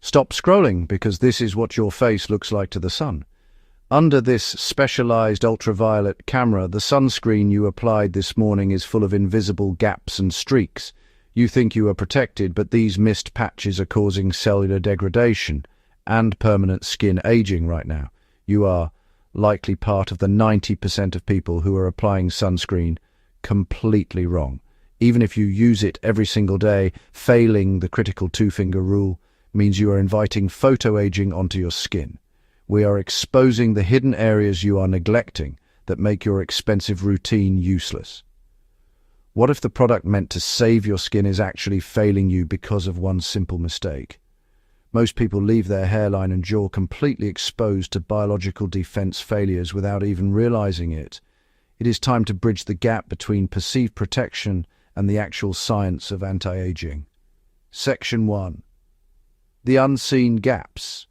Stop scrolling because this is what your face looks like to the sun. Under this specialized ultraviolet camera, the sunscreen you applied this morning is full of invisible gaps and streaks. You think you are protected, but these mist patches are causing cellular degradation and permanent skin aging right now. You are likely part of the 90% of people who are applying sunscreen completely wrong. Even if you use it every single day, failing the critical two-finger rule means you are inviting photoaging onto your skin. We are exposing the hidden areas you are neglecting that make your expensive routine useless. What if the product meant to save your skin is actually failing you because of one simple mistake? Most people leave their hairline and jaw completely exposed to biological defense failures without even realizing it. It is time to bridge the gap between perceived protection and the actual science of anti-aging. Section 1. The unseen gaps.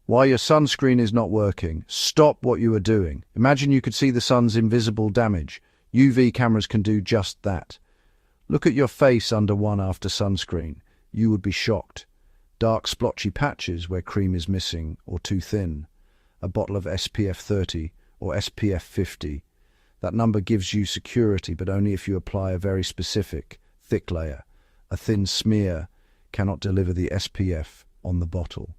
Why your sunscreen is not working. Stop what you are doing. Imagine you could see the sun's invisible damage. UV cameras can do just that. Look at your face under one after sunscreen. You would be shocked. Dark splotchy patches where cream is missing or too thin. A bottle of SPF 30 or SPF 50. That number gives you security, but only if you apply a very specific, thick layer. A thin smear cannot deliver the SPF on the bottle.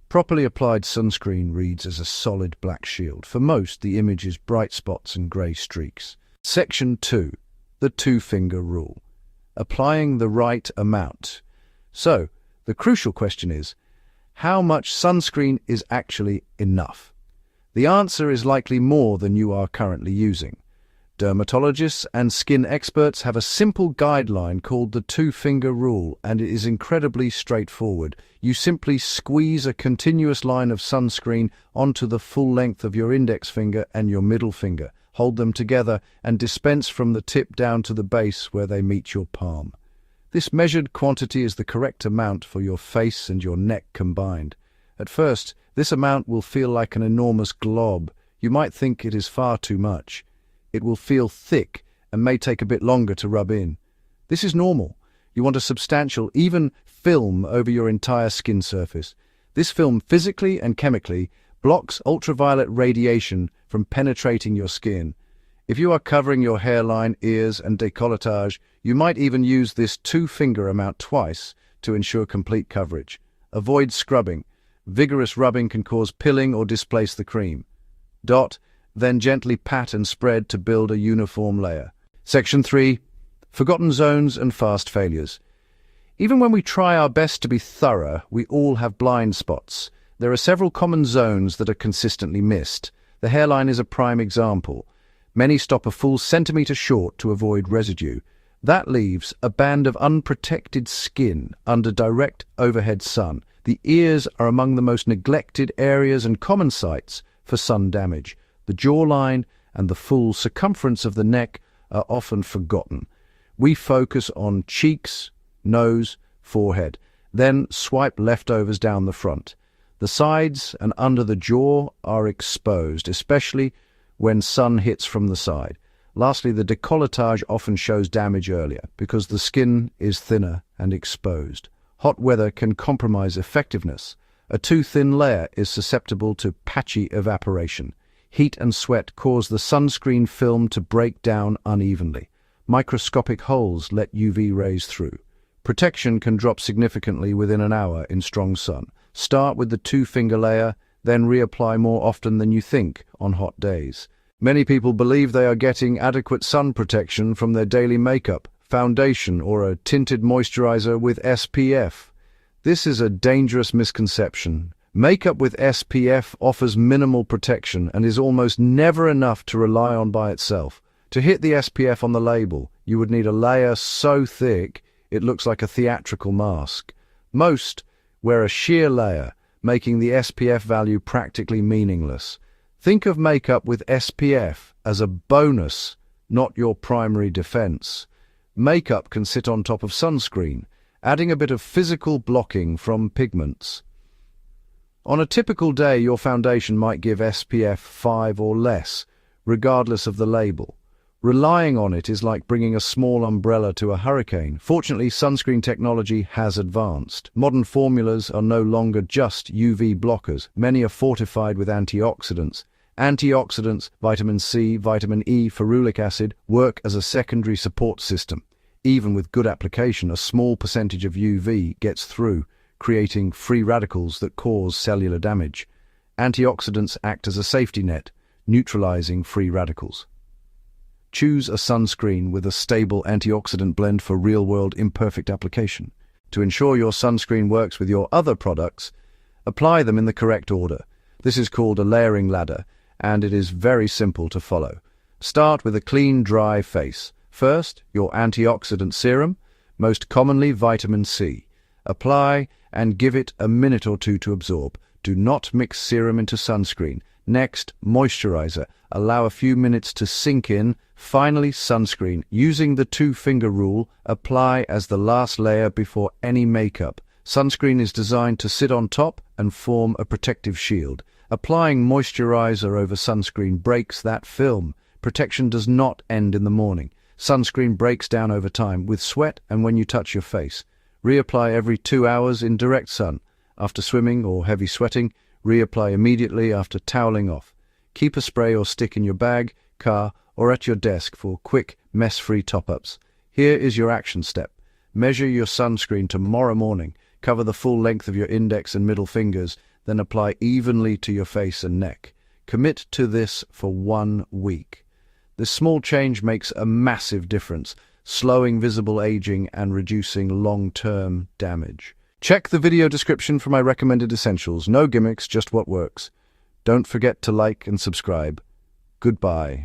Properly applied sunscreen reads as a solid black shield. For most, the image is bright spots and grey streaks. Section 2. The two-finger rule. Applying the right amount. So, the crucial question is, how much sunscreen is actually enough? The answer is likely more than you are currently using. Dermatologists and skin experts have a simple guideline called the two-finger rule, and it is incredibly straightforward. You simply squeeze a continuous line of sunscreen onto the full length of your index finger and your middle finger. Hold them together and dispense from the tip down to the base where they meet your palm. This measured quantity is the correct amount for your face and your neck combined. At first, this amount will feel like an enormous glob. You might think it is far too much. It will feel thick and may take a bit longer to rub in. This is normal. You want a substantial, even film over your entire skin surface. This film physically and chemically blocks ultraviolet radiation from penetrating your skin. If you are covering your hairline, ears, and décolletage, you might even use this two-finger amount twice to ensure complete coverage. Avoid scrubbing. Vigorous rubbing can cause pilling or displace the cream. Then gently pat and spread to build a uniform layer. Section 3. Forgotten zones and fast failures. Even when we try our best to be thorough, we all have blind spots. There are several common zones that are consistently missed. The hairline is a prime example. Many stop a full centimetre short to avoid residue. That leaves a band of unprotected skin under direct overhead sun. The ears are among the most neglected areas and common sites for sun damage. The jawline and the full circumference of the neck are often forgotten. We focus on cheeks, nose, forehead, then swipe leftovers down the front. The sides and under the jaw are exposed, especially when sun hits from the side. Lastly, the décolletage often shows damage earlier because the skin is thinner and exposed. Hot weather can compromise effectiveness. A too thin layer is susceptible to patchy evaporation. Heat and sweat cause the sunscreen film to break down unevenly. Microscopic holes let UV rays through. Protection can drop significantly within an hour in strong sun. Start with the two-finger layer, then reapply more often than you think on hot days. Many people believe they are getting adequate sun protection from their daily makeup, foundation, or a tinted moisturizer with SPF. This is a dangerous misconception. Makeup with SPF offers minimal protection and is almost never enough to rely on by itself. To hit the SPF on the label, you would need a layer so thick it looks like a theatrical mask. Most wear a sheer layer, making the SPF value practically meaningless. Think of makeup with SPF as a bonus, not your primary defense. Makeup can sit on top of sunscreen, adding a bit of physical blocking from pigments. On a typical day, your foundation might give SPF 5 or less, regardless of the label. Relying on it is like bringing a small umbrella to a hurricane. Fortunately, sunscreen technology has advanced. Modern formulas are no longer just UV blockers. Many are fortified with antioxidants. Antioxidants, vitamin C, vitamin E, ferulic acid, work as a secondary support system. Even with good application, a small percentage of UV gets through, creating free radicals that cause cellular damage. Antioxidants act as a safety net, neutralizing free radicals. Choose a sunscreen with a stable antioxidant blend for real-world imperfect application. To ensure your sunscreen works with your other products, apply them in the correct order. This is called a layering ladder, and it is very simple to follow. Start with a clean, dry face. First, your antioxidant serum, most commonly vitamin C. Apply and give it a minute or two to absorb. Do not mix serum into sunscreen. Next, moisturizer. Allow a few minutes to sink in. Finally, sunscreen. Using the two-finger rule, apply as the last layer before any makeup. Sunscreen is designed to sit on top and form a protective shield. Applying moisturizer over sunscreen breaks that film. Protection does not end in the morning. Sunscreen breaks down over time with sweat and when you touch your face. Reapply every 2 hours in direct sun. After swimming or heavy sweating, reapply immediately after toweling off. Keep a spray or stick in your bag, car, or at your desk for quick, mess-free top-ups. Here is your action step. Measure your sunscreen tomorrow morning. Cover the full length of your index and middle fingers, then apply evenly to your face and neck. Commit to this for 1 week. This small change makes a massive difference, slowing visible aging and reducing long-term damage. Check the video description for my recommended essentials. No gimmicks, just what works. Don't forget to like and subscribe. Goodbye.